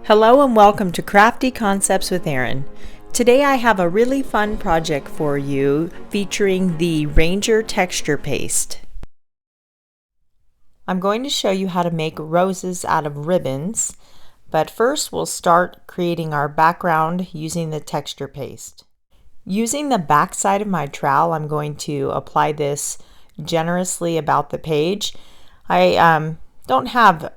Hello and welcome to Crafty Concepts with Erin. Today I have a really fun project for you featuring the Ranger texture paste. I'm going to show you how to make roses out of ribbons, but first we'll start creating our background using the texture paste. Using the back side of my trowel, I'm going to apply this generously about the page. I don't have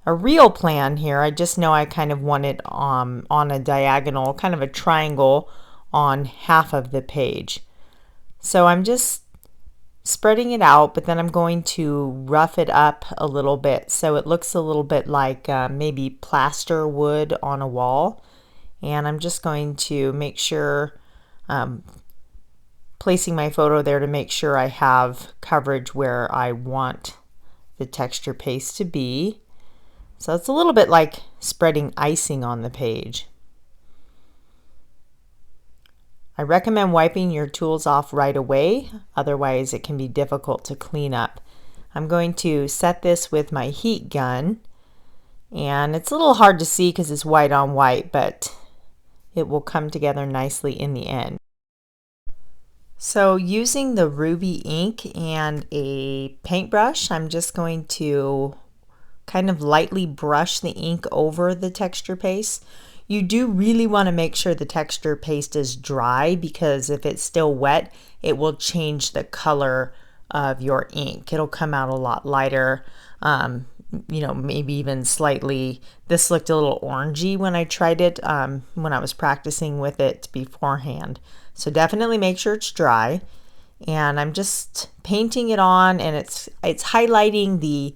a real plan here. I just know I kind of want it on a diagonal, kind of a triangle on half of the page. So I'm just spreading it out, but then I'm going to rough it up a little bit so it looks a little bit like maybe plaster wood on a wall. And I'm just going to make sure, placing my photo there to make sure I have coverage where I want the texture paste to be. So it's a little bit like spreading icing on the page. I recommend wiping your tools off right away, otherwise it can be difficult to clean up. I'm going to set this with my heat gun, and it's a little hard to see because it's white on white, but it will come together nicely in the end. So using the ruby ink and a paintbrush, I'm just going to kind of lightly brush the ink over the texture paste. You do really want to make sure the texture paste is dry, because if it's still wet, it will change the color of your ink. It'll come out a lot lighter, maybe even slightly. This looked a little orangey when I tried it when I was practicing with it beforehand. So definitely make sure it's dry. And I'm just painting it on, and it's highlighting the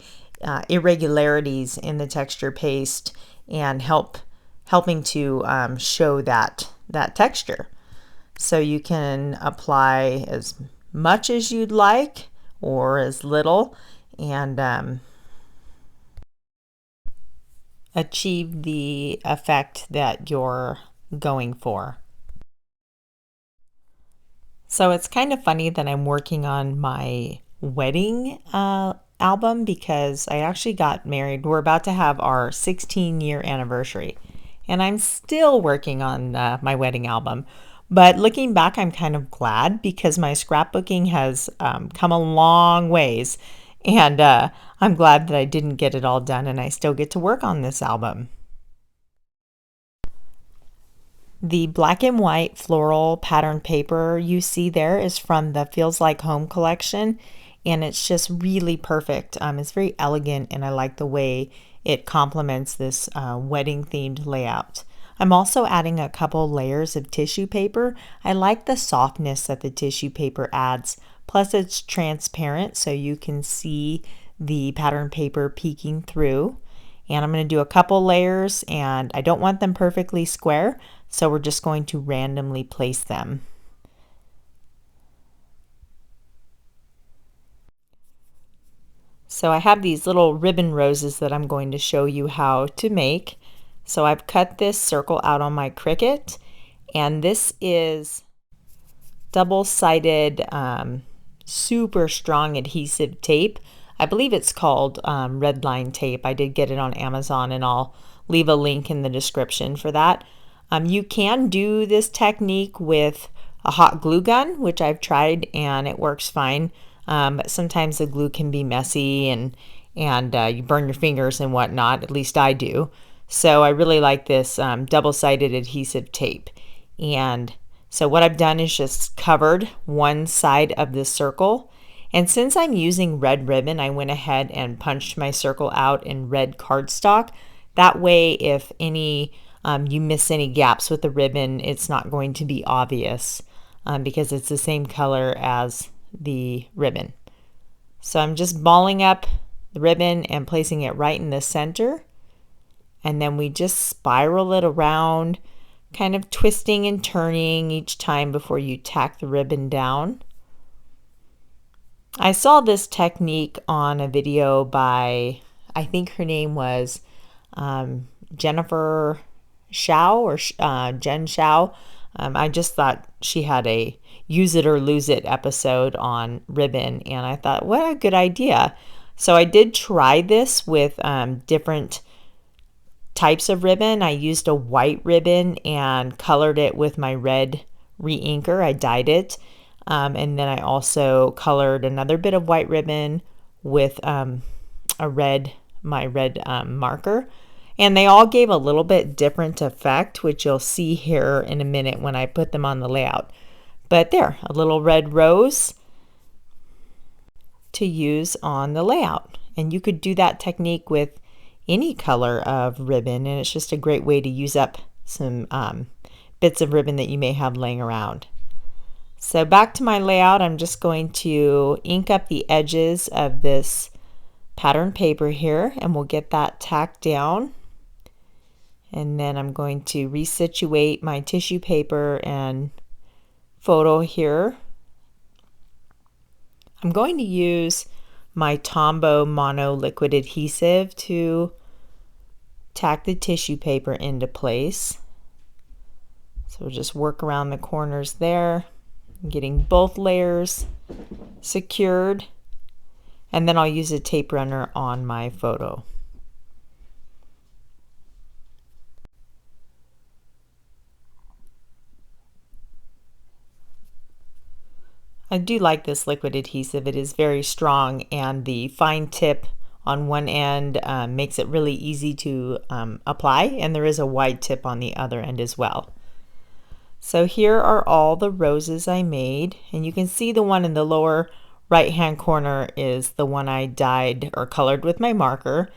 irregularities in the texture paste and helping to show that texture. So you can apply as much as you'd like or as little, and achieve the effect that you're going for. So it's kind of funny that I'm working on my wedding album, because I actually got married. We're about to have our 16-year anniversary, and I'm still working on my wedding album. But looking back, I'm kind of glad, because my scrapbooking has come a long ways, and I'm glad that I didn't get it all done and I still get to work on this album. The black and white floral pattern paper you see there is from the Feels Like Home collection, and it's just really perfect. It's very elegant, and I like the way it complements this wedding themed layout. I'm also adding a couple layers of tissue paper. I like the softness that the tissue paper adds. Plus it's transparent, so you can see the pattern paper peeking through. And I'm going to do a couple layers, and I don't want them perfectly square, so we're just going to randomly place them. So I have these little ribbon roses that I'm going to show you how to make. So I've cut this circle out on my Cricut, and this is double-sided super strong adhesive tape. I believe it's called red line tape. I did get it on Amazon, and I'll leave a link in the description for that. You can do this technique with a hot glue gun, which I've tried, and it works fine. But sometimes the glue can be messy, and you burn your fingers and whatnot. At least I do. So I really like this double-sided adhesive tape. And so what I've done is just covered one side of the circle. And since I'm using red ribbon, I went ahead and punched my circle out in red cardstock. That way, if you miss any gaps with the ribbon, it's not going to be obvious because it's the same color as the ribbon. So I'm just balling up the ribbon and placing it right in the center, and then we just spiral it around, kind of twisting and turning each time before you tack the ribbon down. I saw this technique on a video by, I think her name was Jennifer Shao or Jen Shao. I just thought she had a use it or lose it episode on ribbon, and I thought, what a good idea. So I did try this with different types of ribbon. I used a white ribbon and colored it with my red re-inker. I dyed it. And then I also colored another bit of white ribbon with my red marker. And they all gave a little bit different effect, which you'll see here in a minute when I put them on the layout. But there, a little red rose to use on the layout. And you could do that technique with any color of ribbon, and it's just a great way to use up some bits of ribbon that you may have laying around. So back to my layout, I'm just going to ink up the edges of this pattern paper here, and we'll get that tacked down. And then I'm going to resituate my tissue paper and photo here. I'm going to use my Tombow Mono Liquid Adhesive to tack the tissue paper into place. So we'll just work around the corners there, getting both layers secured, and then I'll use a tape runner on my photo. I do like this liquid adhesive. It is very strong, and the fine tip on one end makes it really easy to apply, and there is a wide tip on the other end as well. So here are all the roses I made, and you can see the one in the lower right hand corner is the one I dyed or colored with my marker,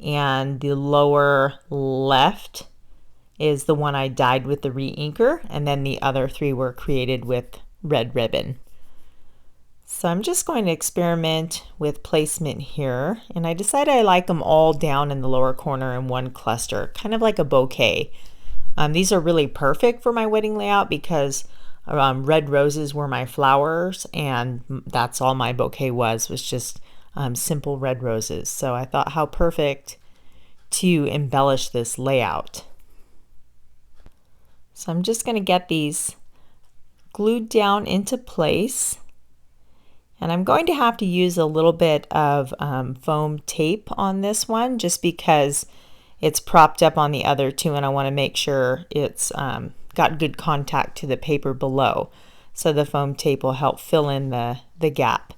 and the lower left is the one I dyed with the re-inker, and then the other three were created with red ribbon. So I'm just going to experiment with placement here, and I decided I like them all down in the lower corner in one cluster, kind of like a bouquet. These are really perfect for my wedding layout because red roses were my flowers, and that's all my bouquet was just simple red roses. So I thought how perfect to embellish this layout. So I'm just going to get these glued down into place. And I'm going to have to use a little bit of foam tape on this one just because it's propped up on the other two, and I want to make sure it's got good contact to the paper below. So the foam tape will help fill in the gap.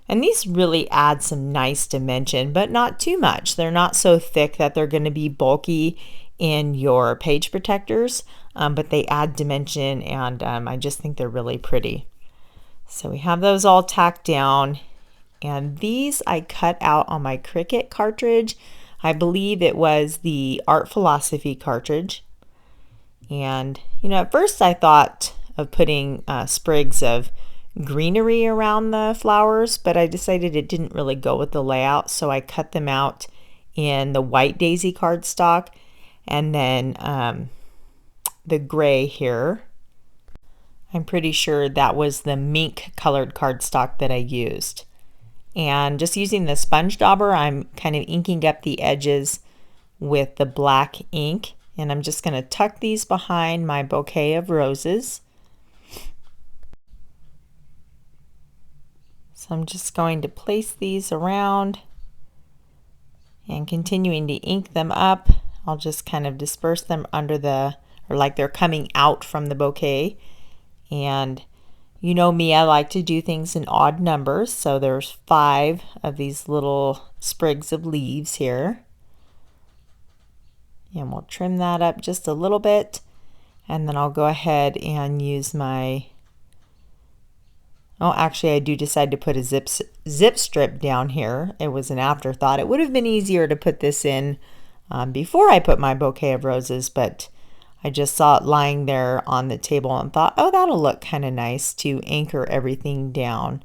And these really add some nice dimension, but not too much. They're not so thick that they're going to be bulky in your page protectors, but they add dimension, and I just think they're really pretty. So we have those all tacked down, and these I cut out on my Cricut cartridge. I believe it was the Art Philosophy cartridge. And at first I thought of putting sprigs of greenery around the flowers, but I decided it didn't really go with the layout, so I cut them out in the white daisy cardstock, and then the gray here. I'm pretty sure that was the mink colored cardstock that I used. And just using the sponge dauber, I'm kind of inking up the edges with the black ink. And I'm just going to tuck these behind my bouquet of roses. So I'm just going to place these around and continuing to ink them up. I'll just kind of disperse them under or like they're coming out from the bouquet. And you know me, I like to do things in odd numbers, so there's 5 of these little sprigs of leaves here. And we'll trim that up just a little bit, and then I'll go ahead and use my, oh actually I do decide to put a zip strip down here. It was an afterthought. It would have been easier to put this in before I put my bouquet of roses, but I just saw it lying there on the table and thought, oh, that'll look kind of nice to anchor everything down.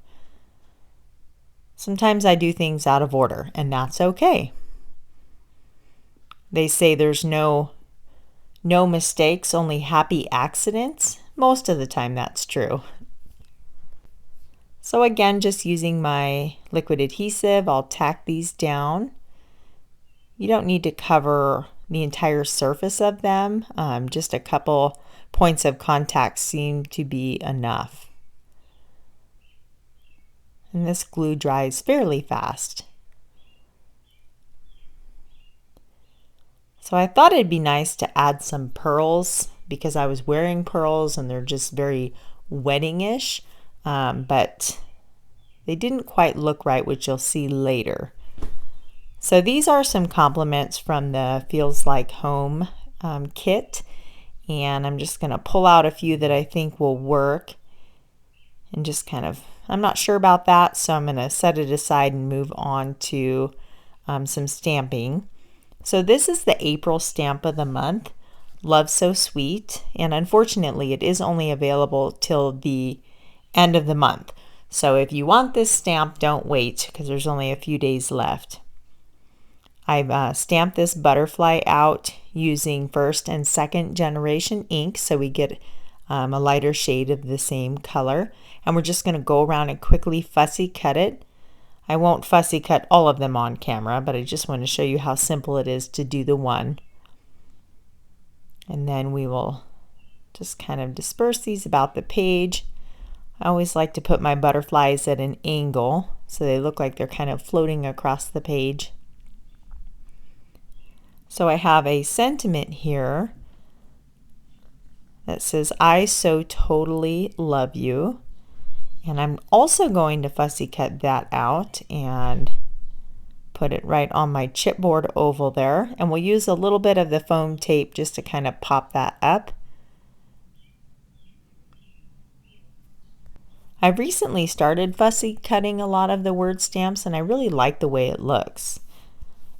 Sometimes I do things out of order, and that's okay. They say there's no mistakes, only happy accidents. Most of the time that's true. So again, just using my liquid adhesive, I'll tack these down. You don't need to cover the entire surface of them. Just a couple points of contact seem to be enough. And this glue dries fairly fast. So I thought it'd be nice to add some pearls because I was wearing pearls and they're just very wedding-ish, but they didn't quite look right, which you'll see later. So these are some compliments from the Feels Like Home kit, and I'm just going to pull out a few that I think will work and just kind of, I'm not sure about that, so I'm going to set it aside and move on to some stamping. So this is the April stamp of the month, Love So Sweet, and unfortunately it is only available till the end of the month. So if you want this stamp, don't wait because there's only a few days left. I've stamped this butterfly out using first and second generation ink, so we get a lighter shade of the same color. And we're just going to go around and quickly fussy cut it. I won't fussy cut all of them on camera, but I just want to show you how simple it is to do the one. And then we will just kind of disperse these about the page. I always like to put my butterflies at an angle so they look like they're kind of floating across the page. So I have a sentiment here that says, I so totally love you. And I'm also going to fussy cut that out and put it right on my chipboard oval there. And we'll use a little bit of the foam tape just to kind of pop that up. I've recently started fussy cutting a lot of the word stamps, and I really like the way it looks.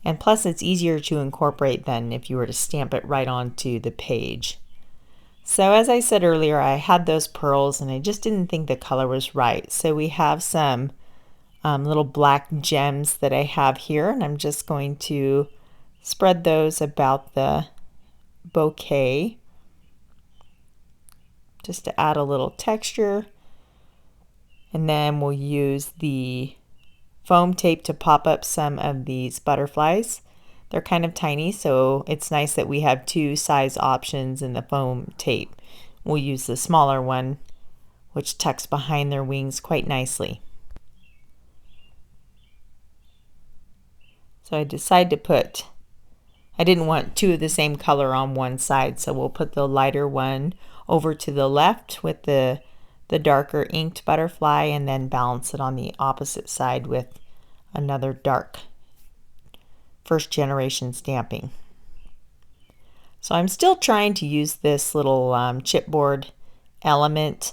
And plus it's easier to incorporate than if you were to stamp it right onto the page. So as I said earlier, I had those pearls and I just didn't think the color was right. So we have some little black gems that I have here, and I'm just going to spread those about the bouquet just to add a little texture. And then we'll use the foam tape to pop up some of these butterflies. They're kind of tiny, so it's nice that we have two size options in the foam tape. We'll use the smaller one, which tucks behind their wings quite nicely. So I decided to put, I didn't want two of the same color on one side, so we'll put the lighter one over to the left with the darker inked butterfly, and then balance it on the opposite side with another dark first generation stamping. So I'm still trying to use this little chipboard element,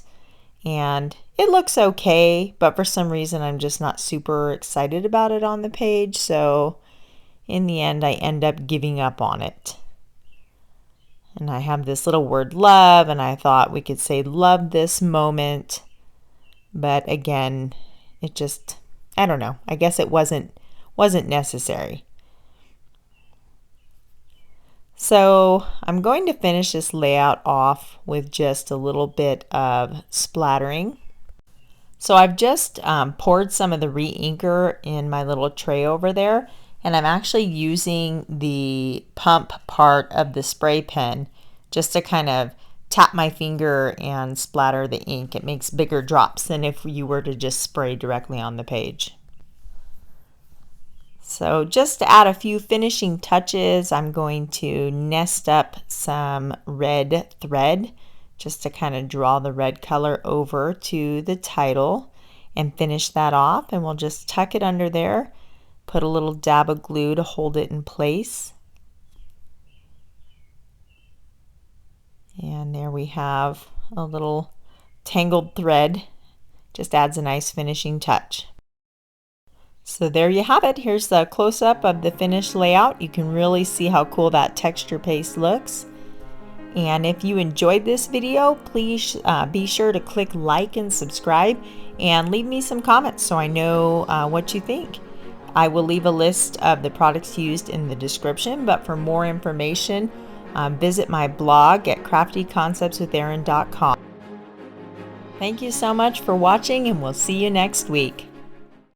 and it looks okay, but for some reason I'm just not super excited about it on the page, so in the end I end up giving up on it. And I have this little word love, and I thought we could say love this moment, but again it just, I don't know, I guess it wasn't necessary. So I'm going to finish this layout off with just a little bit of splattering. So I've just poured some of the re-inker in my little tray over there, and I'm actually using the pump part of the spray pen just to kind of tap my finger and splatter the ink. It makes bigger drops than if you were to just spray directly on the page. So just to add a few finishing touches, I'm going to nest up some red thread just to kind of draw the red color over to the title and finish that off. And we'll just tuck it under there, put a little dab of glue to hold it in place. And there we have a little tangled thread. Just adds a nice finishing touch. So there you have it. Here's the close-up of the finished layout. You can really see how cool that texture paste looks. And if you enjoyed this video, please be sure to click like and subscribe and leave me some comments so I know what you think. I will leave a list of the products used in the description, but for more information, visit my blog at craftyconceptswitherin.com. Thank you so much for watching, and we'll see you next week.